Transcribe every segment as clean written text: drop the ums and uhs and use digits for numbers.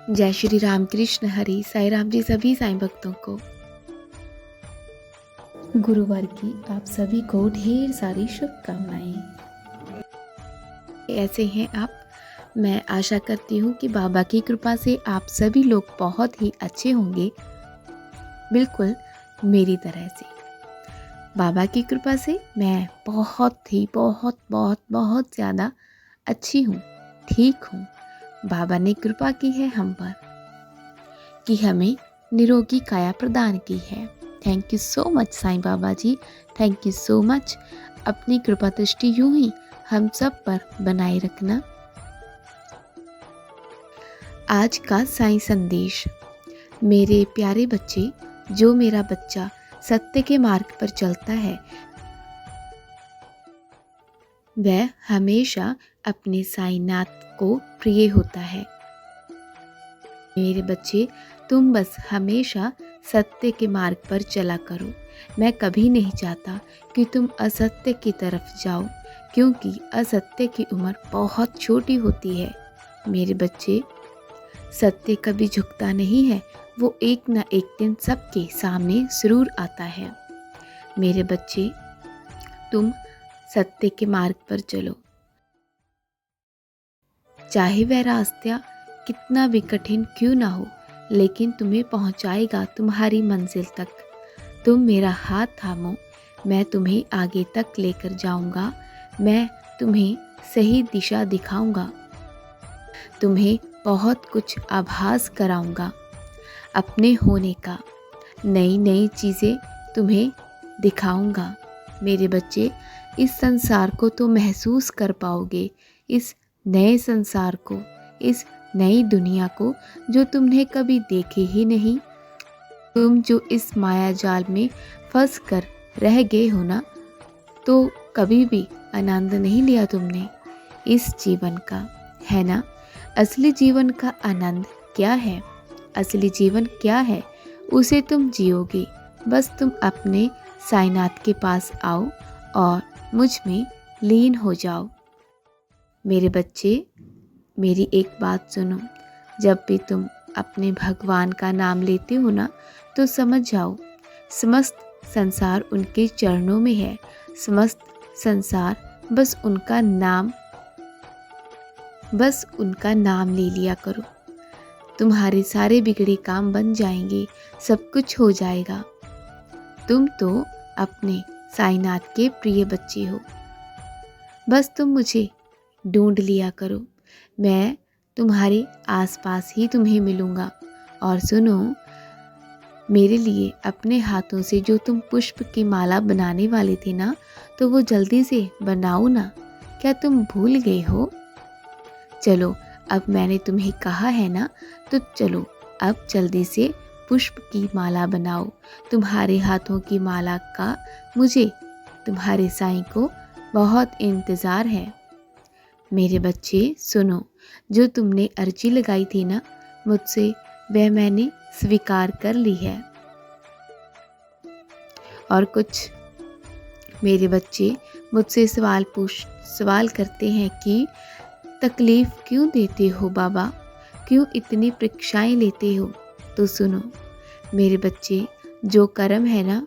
जय श्री राम कृष्ण हरि। साईं राम जी सभी साईं भक्तों को गुरुवार की आप सभी को ढेर सारी शुभकामनाएं। ऐसे हैं आप? मैं आशा करती हूँ कि बाबा की कृपा से आप सभी लोग बहुत ही अच्छे होंगे, बिल्कुल मेरी तरह से। बाबा की कृपा से मैं बहुत ही बहुत ज़्यादा अच्छी हूँ, ठीक हूँ। बाबा ने कृपा की है हम पर कि हमें निरोगी काया प्रदान की है। Thank you so much Sai Baba ji, thank you so much. अपनी कृपा दृष्टि यूं ही हम सब पर बनाए रखना। आज का साईं संदेश। मेरे प्यारे बच्चे, जो मेरा बच्चा सत्य के मार्ग पर चलता है वह हमेशा अपने साईनाथ को प्रिय होता है। मेरे बच्चे, तुम बस हमेशा सत्य के मार्ग पर चला करो। मैं कभी नहीं चाहता कि तुम असत्य की तरफ जाओ, क्योंकि असत्य की उम्र बहुत छोटी होती है। मेरे बच्चे, सत्य कभी झुकता नहीं है, वो एक न एक दिन सबके सामने जरूर आता है। मेरे बच्चे, तुम सत्य के मार्ग पर चलो, चाहे वह रास्ता कितना भी कठिन क्यों ना हो, लेकिन तुम्हें पहुंचाएगा तुम्हारी मंजिल तक। तुम मेरा हाथ थामो, मैं तुम्हें आगे तक लेकर जाऊंगा। मैं तुम्हें सही दिशा दिखाऊंगा, तुम्हें बहुत कुछ आभास कराऊंगा अपने होने का। नई नई चीज़ें तुम्हें दिखाऊंगा। मेरे बच्चे, इस संसार को तो महसूस कर पाओगे, इस नए संसार को, इस नई दुनिया को जो तुमने कभी देखे ही नहीं। तुम जो इस माया जाल में फंस कर रह गए हो ना, तो कभी भी आनंद नहीं लिया तुमने इस जीवन का, है ना? असली जीवन का आनंद क्या है? असली जीवन क्या है? उसे तुम जियोगे। बस तुम अपने साईनाथ के पास आओ और मुझ में लीन हो जाओ। मेरे बच्चे, मेरी एक बात सुनो। जब भी तुम अपने भगवान का नाम लेते हो ना, तो समझ जाओ समस्त संसार उनके चरणों में है। समस्त संसार बस उनका नाम ले लिया करो। तुम्हारे सारे बिगड़े काम बन जाएंगे, सब कुछ हो जाएगा। तुम तो अपने साईनाथ के प्रिय बच्चे हो। बस तुम मुझे ढूंढ लिया करो, मैं तुम्हारे आसपास ही तुम्हें मिलूंगा। और सुनो, मेरे लिए अपने हाथों से जो तुम पुष्प की माला बनाने वाले थे ना, तो वो जल्दी से बनाओ ना। क्या तुम भूल गए हो? चलो, अब मैंने तुम्हें कहा है ना, तो चलो अब जल्दी से पुष्प की माला बनाओ। तुम्हारे हाथों की माला का मुझे, तुम्हारे साईं को बहुत इंतज़ार है। मेरे बच्चे सुनो, जो तुमने अर्जी लगाई थी ना मुझसे, वह मैंने स्वीकार कर ली है। और कुछ मेरे बच्चे मुझसे सवाल करते हैं कि तकलीफ़ क्यों देते हो बाबा, क्यों इतनी परीक्षाएं लेते हो? तो सुनो मेरे बच्चे, जो कर्म है ना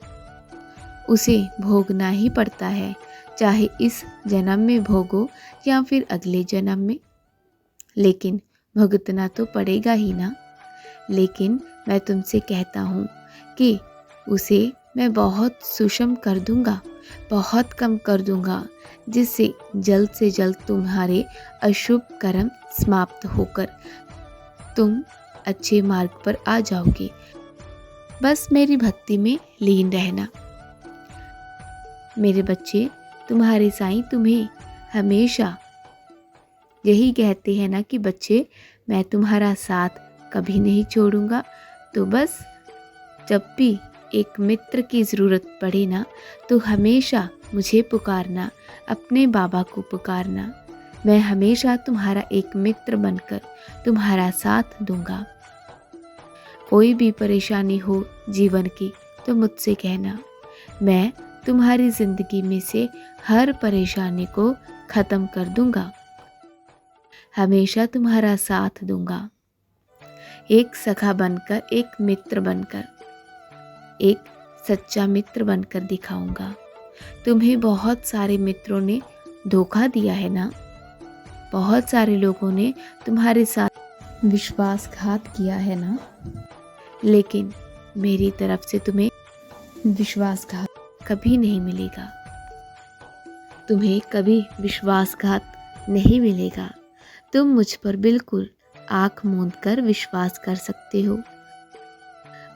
उसे भोगना ही पड़ता है, चाहे इस जन्म में भोगो या फिर अगले जन्म में, लेकिन भुगतना तो पड़ेगा ही ना। लेकिन मैं तुमसे कहता हूँ कि उसे मैं बहुत सूक्ष्म कर दूंगा, बहुत कम कर दूंगा, जिससे जल्द से जल्द तुम्हारे अशुभ कर्म समाप्त होकर तुम अच्छे मार्ग पर आ जाओगे। बस मेरी भक्ति में लीन रहना। मेरे बच्चे, तुम्हारे साईं तुम्हें हमेशा यही कहते हैं ना कि बच्चे, मैं तुम्हारा साथ कभी नहीं छोड़ूंगा। तो बस जब भी एक मित्र की ज़रूरत पड़े ना, तो हमेशा मुझे पुकारना, अपने बाबा को पुकारना। मैं हमेशा तुम्हारा एक मित्र बनकर तुम्हारा साथ दूंगा। कोई भी परेशानी हो जीवन की तो मुझसे कहना, मैं तुम्हारी ज़िंदगी में से हर परेशानी को ख़त्म कर दूंगा, हमेशा तुम्हारा साथ दूंगा। एक सखा बनकर, एक मित्र बनकर, एक सच्चा मित्र बनकर दिखाऊंगा। तुम्हें बहुत सारे मित्रों ने धोखा दिया है ना, बहुत सारे लोगों ने तुम्हारे साथ विश्वासघात किया है ना, लेकिन मेरी तरफ से तुम्हें विश्वासघात कभी नहीं मिलेगा। तुम्हें कभी विश्वासघात नहीं मिलेगा। तुम मुझ पर बिल्कुल आँख मूंद कर विश्वास कर सकते हो।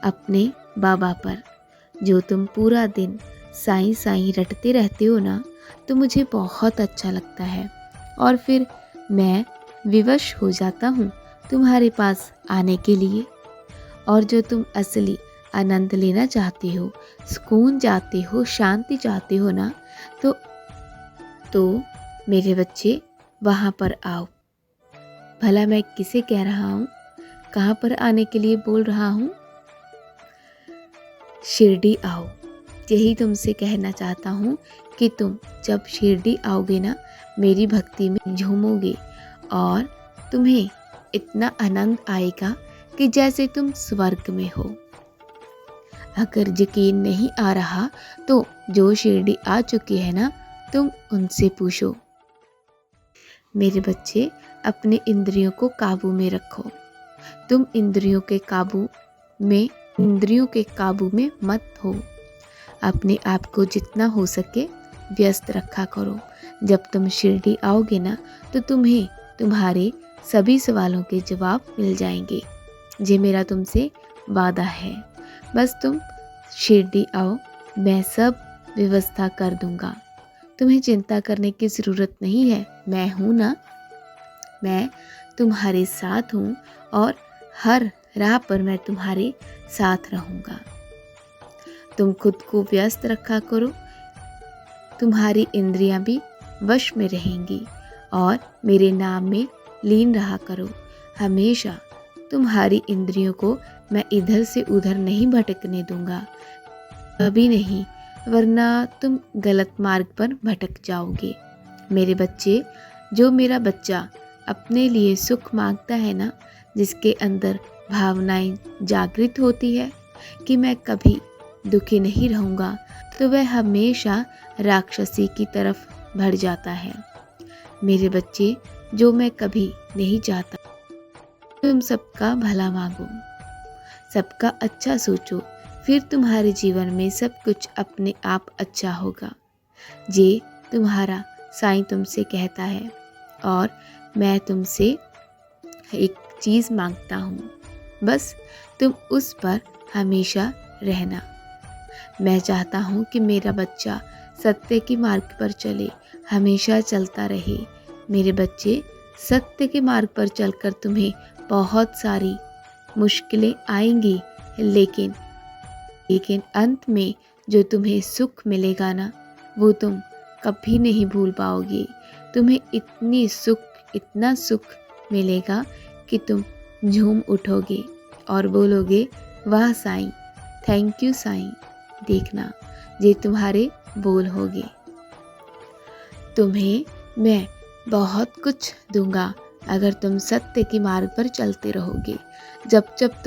अपने बाबा पर, जो तुम पूरा दिन साईं साईं रटते रहते हो ना, तो मुझे बहुत अच्छा लगता है और फिर मैं विवश हो जाता हूँ तुम्हारे पास आने के लिए। और जो तुम असली आनंद लेना चाहते हो, सुकून चाहते हो, शांति चाहते हो ना, तो मेरे बच्चे वहाँ पर आओ। भला मैं किसे कह रहा हूँ, कहाँ पर आने के लिए बोल रहा हूँ? शिरडी आओ। यही तुमसे कहना चाहता हूँ कि तुम जब शिरडी आओगे ना, मेरी भक्ति में झूमोगे और तुम्हें इतना आनंद आएगा कि जैसे तुम स्वर्ग में हो। अगर यकीन नहीं आ रहा तो जो शिरडी आ चुके हैं ना, तुम उनसे पूछो। मेरे बच्चे, अपने इंद्रियों को काबू में रखो। तुम इंद्रियों के काबू में मत हो। अपने आप को जितना हो सके व्यस्त रखा करो। जब तुम शिरडी आओगे ना, तो तुम्हें तुम्हारे सभी सवालों के जवाब मिल जाएंगे। ये मेरा तुमसे वादा है। बस तुम शिरडी आओ, मैं सब व्यवस्था कर दूंगा। तुम्हें चिंता करने की ज़रूरत नहीं है, मैं हूँ ना। मैं तुम्हारे साथ हूँ और हर राह पर मैं तुम्हारे साथ रहूँगा। तुम खुद को व्यस्त रखा करो, तुम्हारी इंद्रियां भी वश में रहेंगी और मेरे नाम में लीन रहा करो। हमेशा तुम्हारी इंद्रियों को मैं इधर से उधर नहीं भटकने दूंगा, कभी नहीं, वरना तुम गलत मार्ग पर भटक जाओगे। मेरे बच्चे, जो मेरा बच्चा अपने लिए सुख मांगता है ना, जिसके अंदर भावनाएं जागृत होती है कि मैं कभी दुखी नहीं रहूँगा, तो वह हमेशा राक्षसी की तरफ बढ़ जाता है। मेरे बच्चे, जो मैं कभी नहीं चाहता, तुम सबका भला मांगो, सबका अच्छा सोचो, फिर तुम्हारे जीवन में सब कुछ अपने आप अच्छा होगा। ये तुम्हारा साईं तुमसे कहता है और मैं तुमसे एक चीज़ मांगता हूँ, बस तुम उस पर हमेशा रहना। मैं चाहता हूँ कि मेरा बच्चा सत्य के मार्ग पर चले, हमेशा चलता रहे। मेरे बच्चे, सत्य के मार्ग पर चलकर तुम्हें बहुत सारी मुश्किलें आएंगी, लेकिन अंत में जो तुम्हें सुख मिलेगा ना, वो तुम कभी नहीं भूल पाओगे। तुम्हें इतना सुख मिलेगा कि तुम झूम उठोगे और बोलोगे, वाह साईं, थैंक यू साईं। देखना, ये तुम्हारे बोल होगे। तुम्हें मैं बहुत कुछ दूंगा अगर तुम सत्य के मार्ग पर चलते रहोगे। जब जब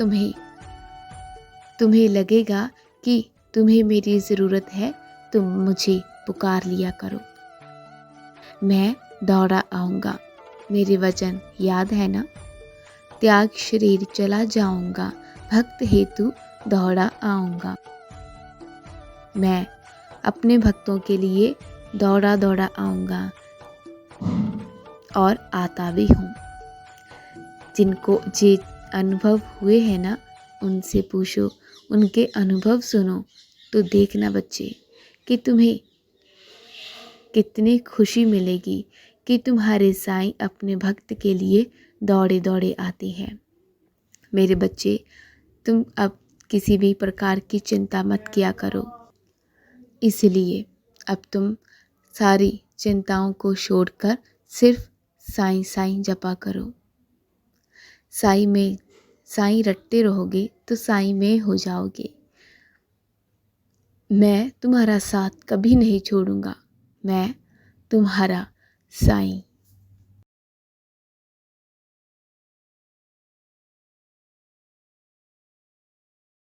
तुम्हें लगेगा कि तुम्हें मेरी ज़रूरत है, तुम मुझे पुकार लिया करो। मैं दौड़ा आऊँगा। मेरे वचन याद है ना? त्याग शरीर चला जाऊँगा, भक्त हेतु दौड़ा आऊँगा। मैं अपने भक्तों के लिए दौड़ा आऊँगा और आता भी हूँ। जिनको जे अनुभव हुए हैं ना, उनसे पूछो, उनके अनुभव सुनो, तो देखना बच्चे कि तुम्हें कितनी खुशी मिलेगी कि तुम्हारे साईं अपने भक्त के लिए दौड़े दौड़े आते हैं। मेरे बच्चे, तुम अब किसी भी प्रकार की चिंता मत किया करो। इसलिए अब तुम सारी चिंताओं को छोड़कर सिर्फ साईं साईं जपा करो। साईं रटते रहोगे तो साईं में हो जाओगे। मैं तुम्हारा साथ कभी नहीं छोड़ूंगा। मैं तुम्हारा साईं।